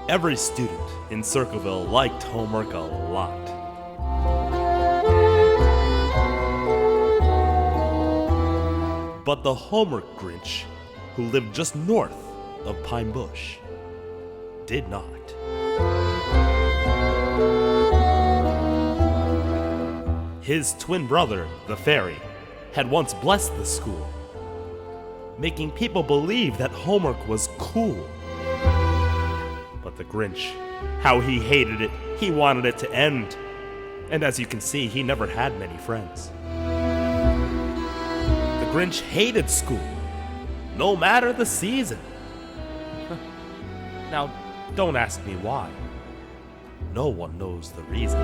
Every student in Circleville liked homework a lot. But the homework Grinch, who lived just north of Pine Bush, did not. His twin brother, the fairy, had once blessed the school, making people believe that homework was cool. But the Grinch, how he hated it, he wanted it to end. And as you can see, he never had many friends. The Grinch hated school, no matter the season. Now, don't ask me why. No one knows the reason.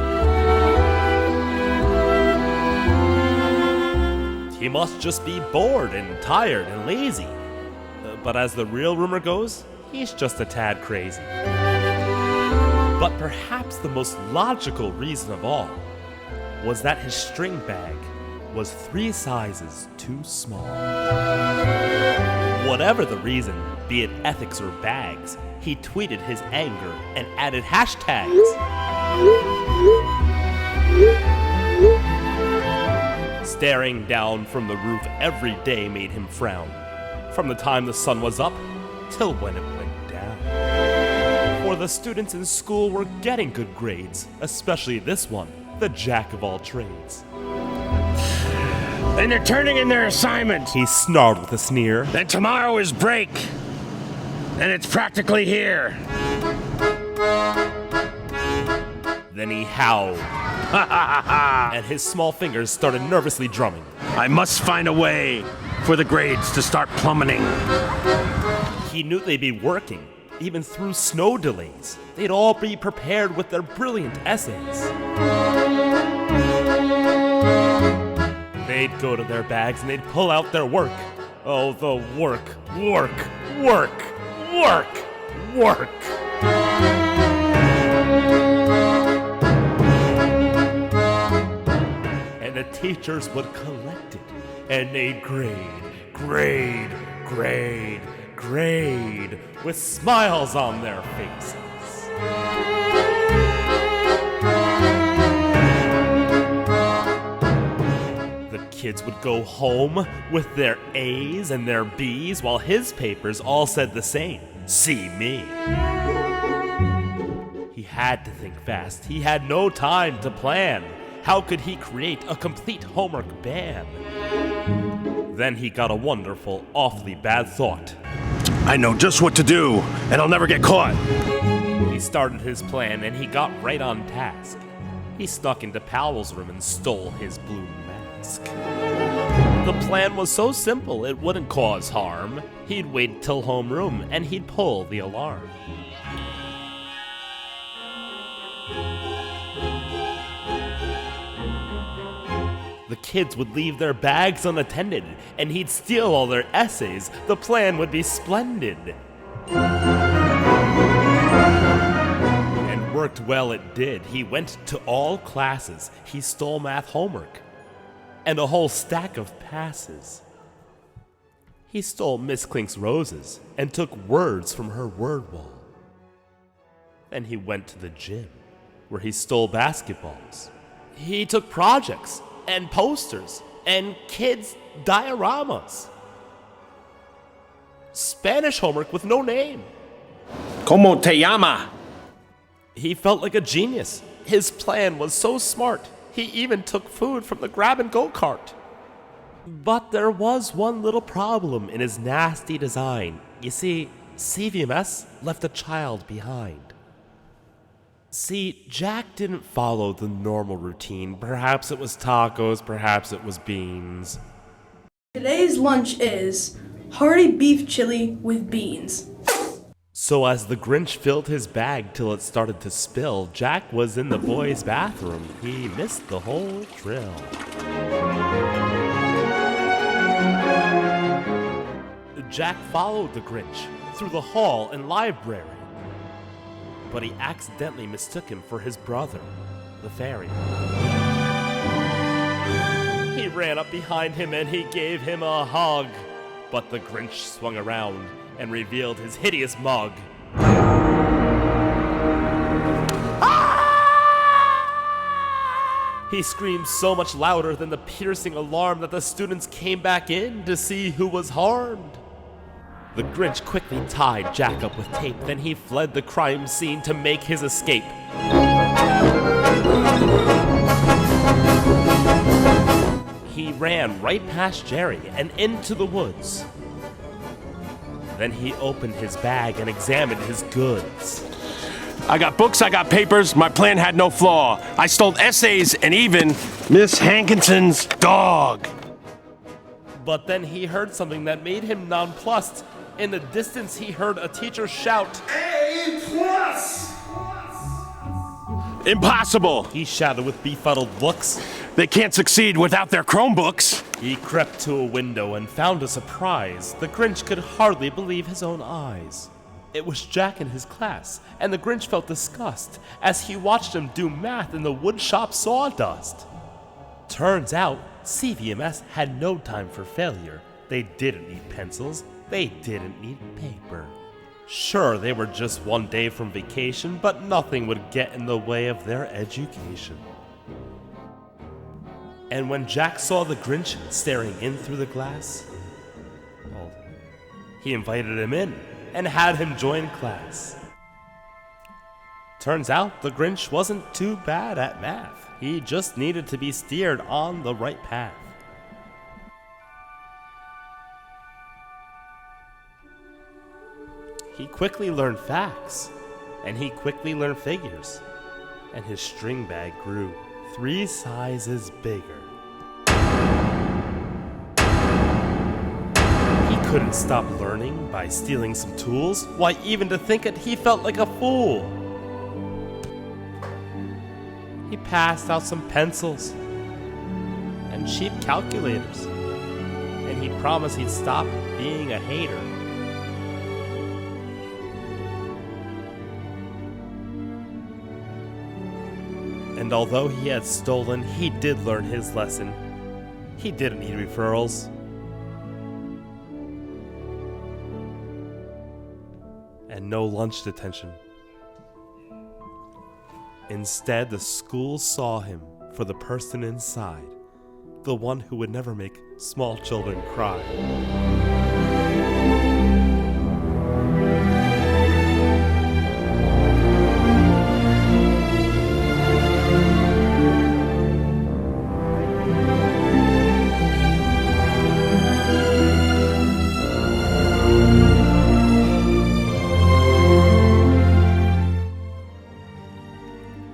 He must just be bored and tired and lazy. But as the real rumor goes, he's just a tad crazy. But perhaps the most logical reason of all was that his string bag was 3 sizes too small. Whatever the reason, be it ethics or bags, he tweeted his anger and added hashtags. Staring down from the roof every day made him frown, from the time the sun was up till when it went down. For the students in school were getting good grades, especially this one, the jack of all trades. And they're turning in their assignment. He snarled with a sneer. Then tomorrow is break. And it's practically here. Then he howled. And his small fingers started nervously drumming. I must find a way for the grades to start plummeting. He knew they'd be working, even through snow delays. They'd all be prepared with their brilliant essays. They'd go to their bags and they'd pull out their work. Oh, the work. And the teachers would collect it, and they'd grade, with smiles on their faces. The kids would go home with their A's and their B's, while his papers all said the same, see me. He had to think fast. He had no time to plan. How could he create a complete homework ban? Then he got a wonderful, awfully bad thought. I know just what to do, and I'll never get caught. He started his plan, and he got right on task. He snuck into Powell's room and stole his blue mask. The plan was so simple, it wouldn't cause harm. He'd wait till homeroom, and he'd pull the alarm. The kids would leave their bags unattended, and he'd steal all their essays. The plan would be splendid. And worked well it did. He went to all classes. He stole math homework and a whole stack of passes. He stole Miss Clink's roses and took words from her word wall. Then he went to the gym, where he stole basketballs. He took projects and posters and kids' dioramas. Spanish homework with no name. Como te llama? He felt like a genius. His plan was so smart. He even took food from the grab-and-go cart. But there was one little problem in his nasty design. You see, CVMS left a child behind. See, Jack didn't follow the normal routine. Perhaps it was tacos, perhaps it was beans. Today's lunch is hearty beef chili with beans. So as the Grinch filled his bag till it started to spill, Jack was in the boys' bathroom. He missed the whole drill. Jack followed the Grinch through the hall and library, but he accidentally mistook him for his brother, the fairy. He ran up behind him and he gave him a hug. But the Grinch swung around and revealed his hideous mug. He screamed so much louder than the piercing alarm that the students came back in to see who was harmed. The Grinch quickly tied Jack up with tape, then he fled the crime scene to make his escape. He ran right past Jerry and into the woods. Then he opened his bag and examined his goods. I got books, I got papers, my plan had no flaw. I stole essays and even Miss Hankinson's dog. But then he heard something that made him nonplussed. In the distance, he heard a teacher shout, A+! Impossible! He shouted with befuddled looks. They can't succeed without their Chromebooks. He crept to a window and found a surprise. The Grinch could hardly believe his own eyes. It was Jack in his class, and the Grinch felt disgust as he watched him do math in the woodshop sawdust. Turns out, CVMS had no time for failure. They didn't need pencils. They didn't need paper. Sure, they were just one day from vacation, but nothing would get in the way of their education. And when Jack saw the Grinch staring in through the glass, well, he invited him in and had him join class. Turns out the Grinch wasn't too bad at math. He just needed to be steered on the right path. He quickly learned facts, and he quickly learned figures, and his string bag grew 3 sizes bigger. He couldn't stop learning by stealing some tools. Why, even to think it, he felt like a fool. He passed out some pencils and cheap calculators, and he promised he'd stop being a hater. And although he had stolen, he did learn his lesson. He didn't need referrals. And no lunch detention. Instead, the school saw him for the person inside, the one who would never make small children cry.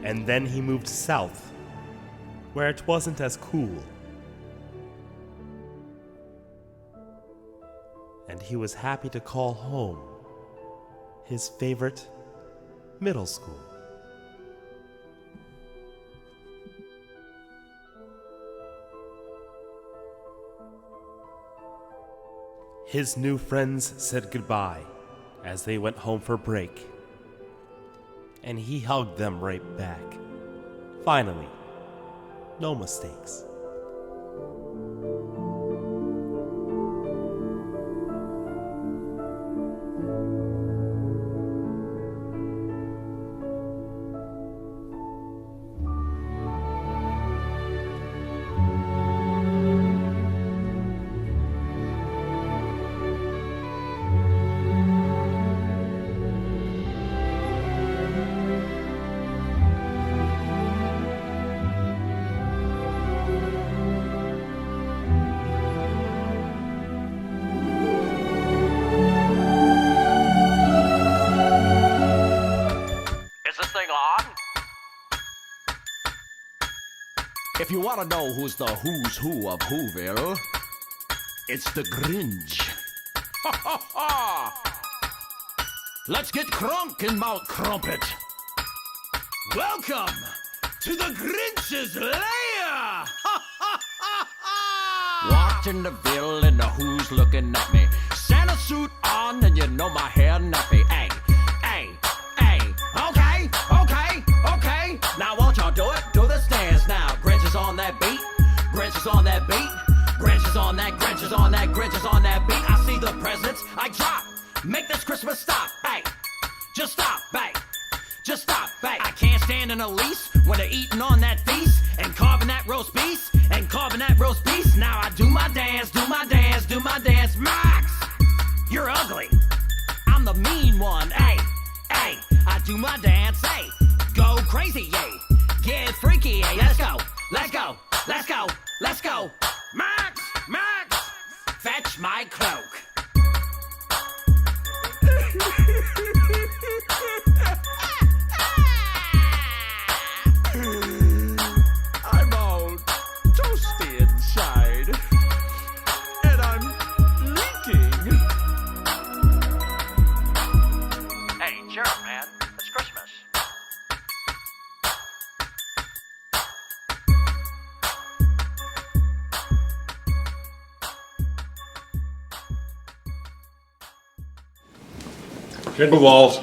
And then he moved south, where it wasn't as cool. And he was happy to call home his favorite middle school. His new friends said goodbye as they went home for break. And he hugged them right back. Finally, no mistakes. If you want to know who's the who's who of Whoville, it's the Grinch. Ha ha ha! Let's get crunk and mount crumpet. Welcome to the Grinch's lair! Ha ha ha ha! Watching the Ville and the who's looking at me. Santa suit on and you know my hair nappy. Hey, hey, hey. Okay, okay, okay. Now won't y'all do it? Do this dance now. Grinch is on that beat. Grinch is on that beat. Grinch is on that. Grinch is on that. Grinch is on that beat. I see the presents I drop. Make this Christmas stop, hey. Just stop, hey. Just stop, hey. I can't stand an Elise when they're eating on that feast and carving that roast beef and carving that roast beef. Now I do my dance, do my dance, do my dance. Max, you're ugly. I'm the mean one, hey, hey. I do my dance, hey. Go crazy, yay. Get freaky, yay. Let's go, let's go, let's go, let's go. Max, Max, fetch my cloak. I'm all toasty inside, and I'm leaking. Hey, cheer up, man. It's Christmas. Jingle balls.